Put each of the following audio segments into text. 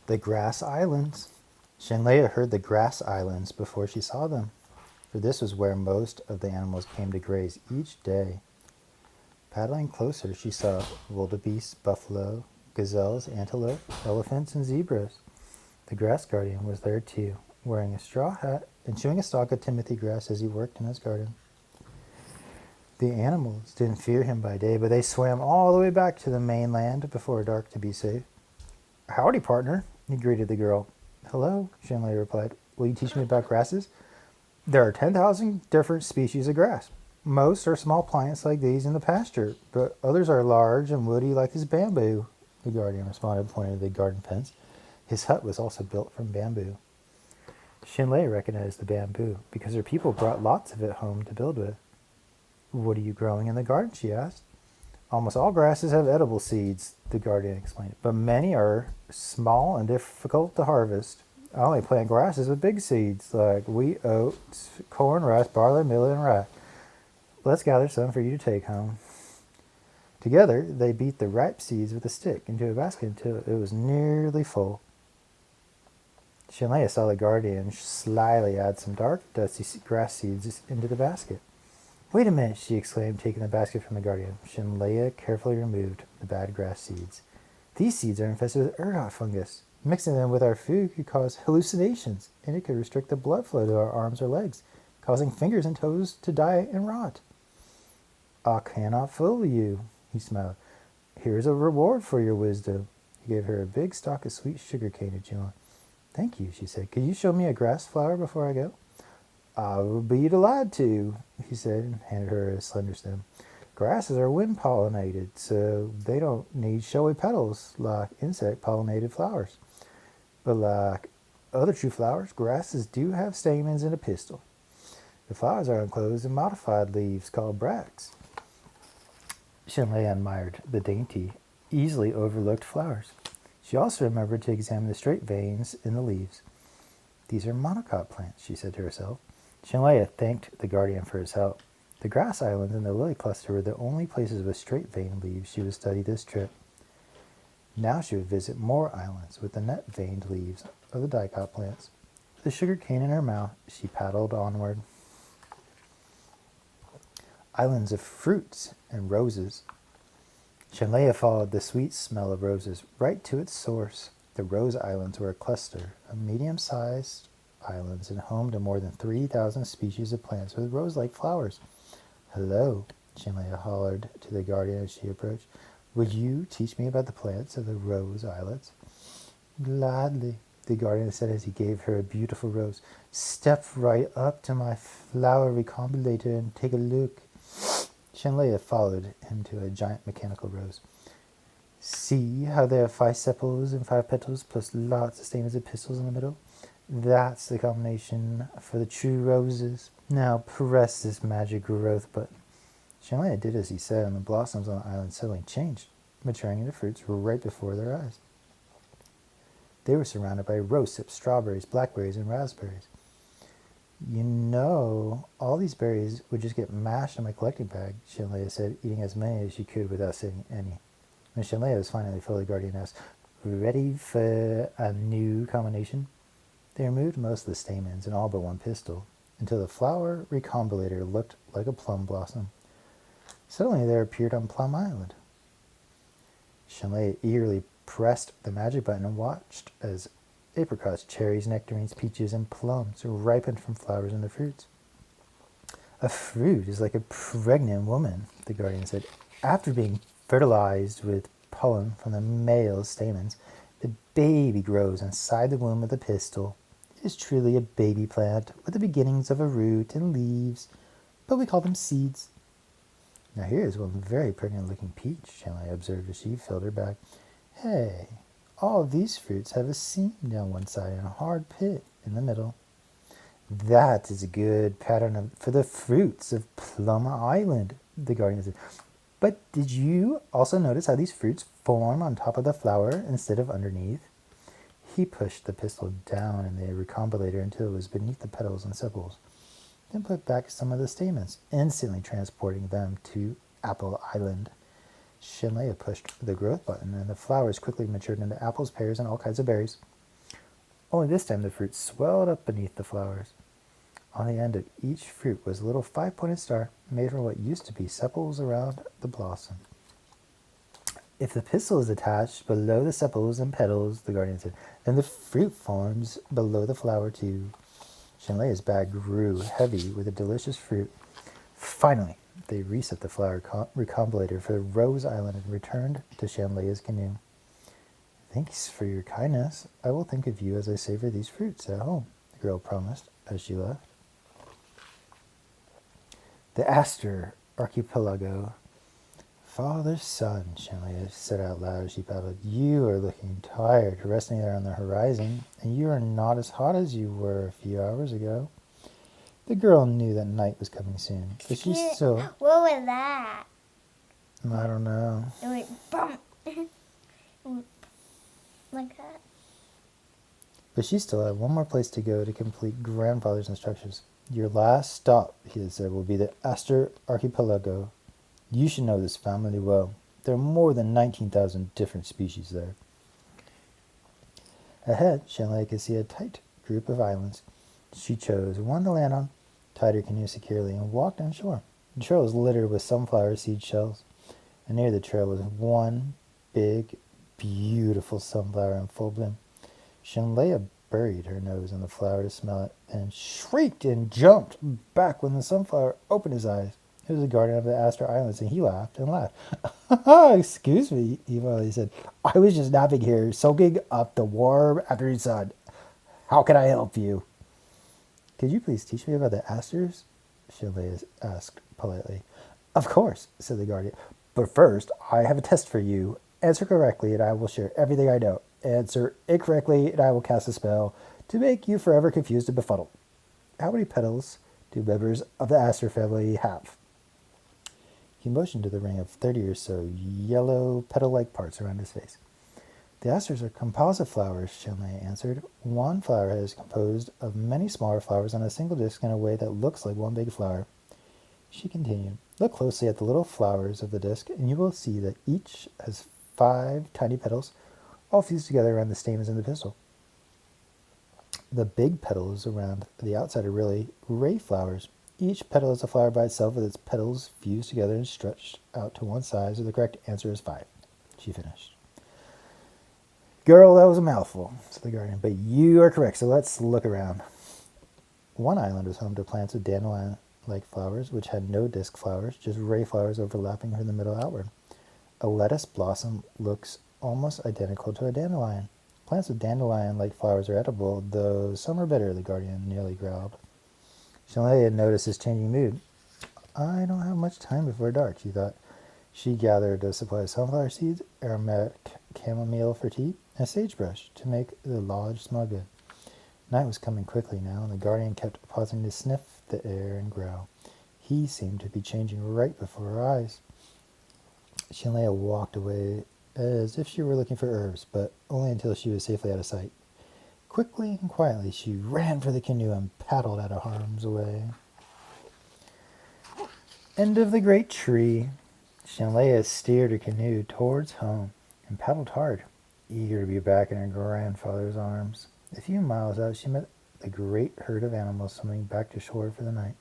The grass islands. Shanleya heard the grass islands before she saw them, for this was where most of the animals came to graze each day. Paddling closer, she saw wildebeest, buffalo, gazelles, antelope, elephants, and zebras. The grass guardian was there too, wearing a straw hat and chewing a stalk of timothy grass as he worked in his garden. The animals didn't fear him by day, but they swam all the way back to the mainland before dark to be safe. Howdy, partner, he greeted the girl. Hello, Shanley replied. Will you teach me about grasses? There are 10,000 different species of grass. Most are small plants like these in the pasture, but others are large and woody like this bamboo, the guardian responded, pointing to the garden fence. His hut was also built from bamboo. Shanley recognized the bamboo because her people brought lots of it home to build with. What are you growing in the garden? She asked. Almost all grasses have edible seeds, the guardian explained, but many are small and difficult to harvest. I only plant grasses with big seeds like wheat, oats, corn, rice, barley, millet, and rye. Let's gather some for you to take home. Together, they beat the ripe seeds with a stick into a basket until it was nearly full. Shanleya saw the guardian slyly add some dark, dusty grass seeds into the basket. Wait a minute, she exclaimed, taking the basket from the guardian. Shanleya carefully removed the bad grass seeds. These seeds are infested with ergot fungus. Mixing them with our food could cause hallucinations, and it could restrict the blood flow to our arms or legs, causing fingers and toes to die and rot. I cannot fool you, he smiled. Here is a reward for your wisdom. He gave her a big stalk of sweet sugar cane to chew on. Thank you, she said. Could you show me a grass flower before I go? I would be delighted to, he said, and handed her a slender stem. Grasses are wind-pollinated, so they don't need showy petals like insect-pollinated flowers. But like other true flowers, grasses do have stamens and a pistil. The flowers are enclosed in modified leaves called bracts. Shanley admired the dainty, easily overlooked flowers. She also remembered to examine the straight veins in the leaves. These are monocot plants, she said to herself. Shanleya thanked the guardian for his help. The grass islands and the lily cluster were the only places with straight veined leaves she would study this trip. Now she would visit more islands with the net veined leaves of the dicot plants. With a sugar cane in her mouth, she paddled onward. Islands of fruits and roses. Shanleya followed the sweet smell of roses right to its source. The Rose Islands were a cluster of medium-sized islands and home to more than 3,000 species of plants with rose-like flowers. Hello, Shanleya hollered to the guardian as she approached. Would you teach me about the plants of the Rose Islands? Gladly, the guardian said as he gave her a beautiful rose. Step right up to my flower recombinator and take a look. Shanleya followed him to a giant mechanical rose. See how there are 5 sepals and 5 petals, plus lots of stamens and pistils in the middle? That's the combination for the true roses. Now press this magic growth button. Shanleya did as he said, and the blossoms on the island suddenly changed, maturing into fruits right before their eyes. They were surrounded by rose-hips, strawberries, blackberries, and raspberries. You know, all these berries would just get mashed in my collecting bag, Shanleya said, eating as many as she could without saying any. When Shanleya was finally full, the guardian asked, Ready for a new combination? They removed most of the stamens and all but one pistil, until the flower recombinator looked like a plum blossom. Suddenly there appeared on Plum Island. Shanleya eagerly pressed the magic button and watched as apricots, cherries, nectarines, peaches, and plums ripened from flowers into fruits. A fruit is like a pregnant woman, the guardian said. After being fertilized with pollen from the male stamens, the baby grows inside the womb of the pistil. It is truly a baby plant with the beginnings of a root and leaves, but we call them seeds. Now here is one very pregnant-looking peach, Shanley observed as she filled her bag. Hey, all of these fruits have a seam down one side and a hard pit in the middle. That is a good pattern for the fruits of Plum Island, the guardian said. But did you also notice how these fruits form on top of the flower instead of underneath? He pushed the pistil down in the recombinator until it was beneath the petals and sepals, then put back some of the stamens, instantly transporting them to Apple Island. Shanleya pushed the growth button, and the flowers quickly matured into apples, pears, and all kinds of berries. Only this time the fruit swelled up beneath the flowers. On the end of each fruit was a little five-pointed star made from what used to be sepals around the blossom. If the pistil is attached below the sepals and petals, the guardian said, then the fruit forms below the flower too. Shanleyas' bag grew heavy with the delicious fruit. Finally, they reset the flower recombinator for the Rose Island and returned to Shanleyas' canoe. Thanks for your kindness. I will think of you as I savor these fruits at home, the girl promised as she left. The Aster Archipelago. Father, son, Shanleyas said out loud as she paddled. You are looking tired, resting there on the horizon, and you are not as hot as you were a few hours ago. The girl knew that night was coming soon, but she still... What was that? I don't know. It went bump. Like that. But she still had one more place to go to complete grandfather's instructions. Your last stop, he had said, will be the Aster Archipelago. You should know this family well. There are more than 19,000 different species there. Ahead, Shanley could see a tight group of islands. She chose one to land on, tied her canoe securely, and walked on shore. The trail was littered with sunflower seed shells, and near the trail was one big, beautiful sunflower in full bloom. Shanley buried her nose in the flower to smell it, and shrieked and jumped back when the sunflower opened his eyes. He was the guardian of the Aster Islands, and he laughed and laughed. Excuse me, he said. I was just napping here, soaking up the warm afternoon sun. How can I help you? Could you please teach me about the asters? Shanley asked politely. Of course, said the guardian. But first, I have a test for you. Answer correctly, and I will share everything I know. Answer incorrectly, and I will cast a spell to make you forever confused and befuddled. How many petals do members of the Aster family have? He motioned to the ring of 30 or so yellow petal-like parts around his face. The asters are composite flowers, Shanley answered. One flower head is composed of many smaller flowers on a single disc in a way that looks like one big flower. She continued, look closely at the little flowers of the disc, and you will see that each has 5 tiny petals, all fused together around the stamens and the pistil. The big petals around the outside are really ray flowers. Each petal is a flower by itself with its petals fused together and stretched out to one side, so the correct answer is 5. She finished. Girl, that was a mouthful, said the guardian, but you are correct, so let's look around. One island was home to plants of dandelion-like flowers, which had no disc flowers, just ray flowers overlapping from the middle outward. A lettuce blossom looks almost identical to a dandelion. Plants with dandelion-like flowers are edible, though some are bitter, the guardian nearly growled. Shanley had noticed his changing mood. I don't have much time before dark, she thought. She gathered a supply of sunflower seeds, aromatic chamomile for tea, and a sagebrush to make the lodge smell good. Night was coming quickly now, and the guardian kept pausing to sniff the air and growl. He seemed to be changing right before her eyes. Shanley walked away as if she were looking for herbs, but only until she was safely out of sight. Quickly and quietly, she ran for the canoe and paddled out of harm's way. End of the great tree. Shanley steered her canoe towards home and paddled hard, eager to be back in her grandfather's arms. A few miles out, she met the great herd of animals swimming back to shore for the night.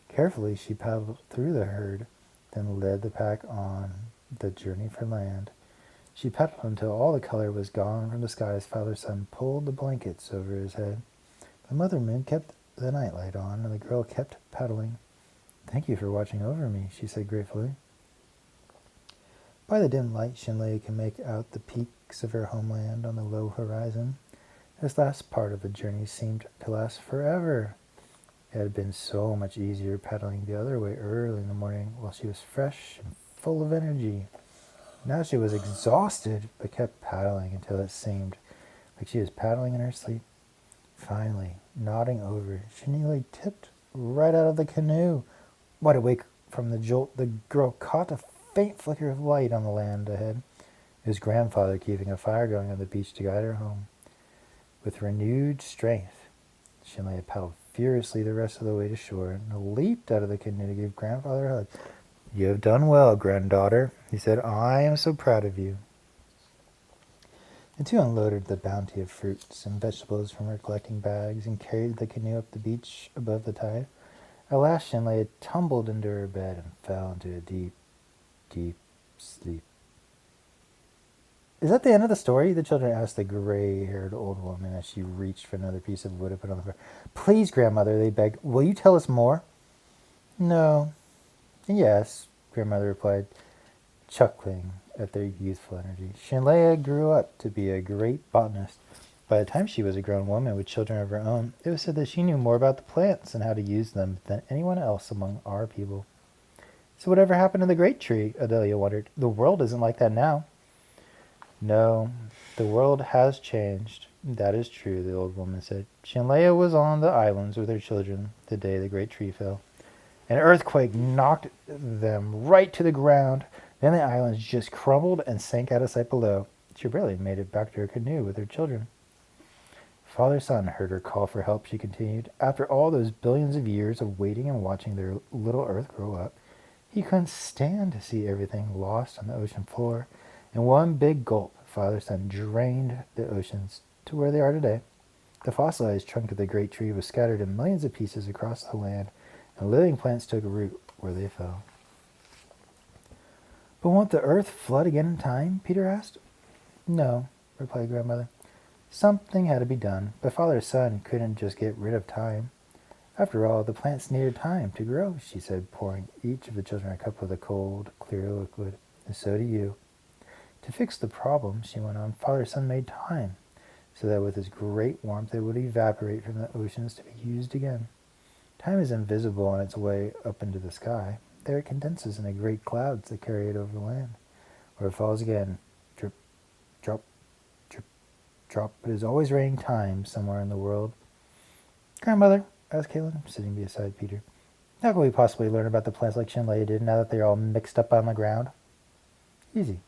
Carefully, she paddled through the herd, then led the pack on the journey for land. She paddled until all the color was gone from the sky as Father Sun pulled the blankets over his head. The Mother Moon kept the nightlight on, and the girl kept paddling. Thank you for watching over me, she said gratefully. By the dim light, Shanley could make out the peaks of her homeland on the low horizon. This last part of the journey seemed to last forever. It had been so much easier paddling the other way early in the morning while she was fresh and full of energy. Now she was exhausted, but kept paddling until it seemed like she was paddling in her sleep. Finally, nodding over, she nearly tipped right out of the canoe. Wide awake from the jolt, the girl caught a faint flicker of light on the land ahead. It was grandfather keeping a fire going on the beach to guide her home. With renewed strength, Shanley paddled furiously the rest of the way to shore and leaped out of the canoe to give grandfather a hug. You have done well, granddaughter, he said. I am so proud of you. The two unloaded the bounty of fruits and vegetables from her collecting bags and carried the canoe up the beach above the tide. At last Shanley tumbled into her bed and fell into a deep, deep sleep. Is that the end of the story? The children asked the gray-haired old woman as she reached for another piece of wood to put on the fire. Please, grandmother, they begged. Will you tell us more? No. Yes, grandmother replied, chuckling at their youthful energy. Shanlea grew up to be a great botanist. By the time she was a grown woman with children of her own, it was said that she knew more about the plants and how to use them than anyone else among our people. So whatever happened to the great tree? Adelia wondered. The world isn't like that now. No, the world has changed. That is true, the old woman said. Shanlea was on the islands with her children the day the great tree fell. An earthquake knocked them right to the ground. Then the islands just crumbled and sank out of sight below. She barely made it back to her canoe with her children. Father Sun heard her call for help, she continued. After all those billions of years of waiting and watching their little earth grow up, he couldn't stand to see everything lost on the ocean floor. In one big gulp, Father Sun drained the oceans to where they are today. The fossilized trunk of the great tree was scattered in millions of pieces across the land, and living plants took root where they fell. But won't the earth flood again in time? Peter asked. No, replied grandmother. Something had to be done, but Father Sun couldn't just get rid of time. After all, the plants needed time to grow, she said, pouring each of the children a cup of the cold, clear liquid. And so do you. To fix the problem, she went on, Father Sun made time, so that with his great warmth it would evaporate from the oceans to be used again. Time is invisible on its way up into the sky. There it condenses into great clouds that carry it over the land, where it falls again. Drip, drop, drip, drop. It is always raining time somewhere in the world. Grandmother, asked Caitlin, sitting beside Peter, how can we possibly learn about the plants like Shanley did now that they're all mixed up on the ground? Easy.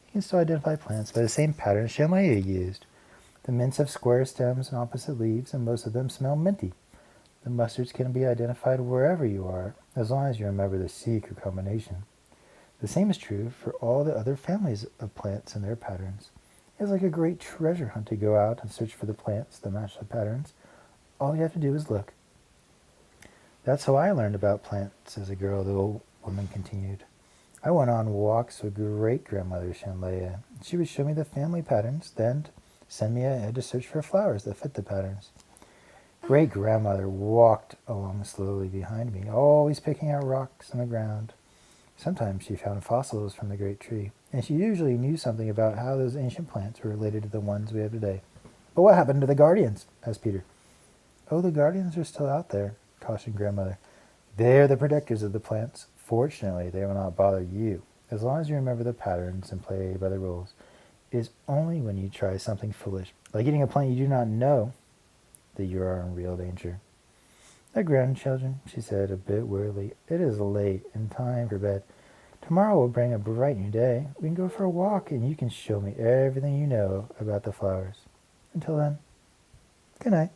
You can still identify plants by the same pattern Shanley used. The mints have square stems and opposite leaves, and most of them smell minty. The mustards can be identified wherever you are, as long as you remember the secret combination. The same is true for all the other families of plants and their patterns. It's like a great treasure hunt to go out and search for the plants that match the patterns. All you have to do is look. That's how I learned about plants as a girl, the old woman continued. I went on walks with great-grandmother Shanlea. She would show me the family patterns, then send me ahead to search for flowers that fit the patterns. Great-grandmother walked along slowly behind me, always picking out rocks on the ground. Sometimes she found fossils from the great tree, and she usually knew something about how those ancient plants were related to the ones we have today. But what happened to the guardians? Asked Peter. Oh, the guardians are still out there, cautioned grandmother. They're the protectors of the plants. Fortunately, they will not bother you, as long as you remember the patterns and play by the rules. It is only when you try something foolish, like eating a plant you do not know, that you are in real danger. Now, grandchildren, she said a bit wearily, it is late and time for bed. Tomorrow will bring a bright new day. We can go for a walk and you can show me everything you know about the flowers. Until then, good night.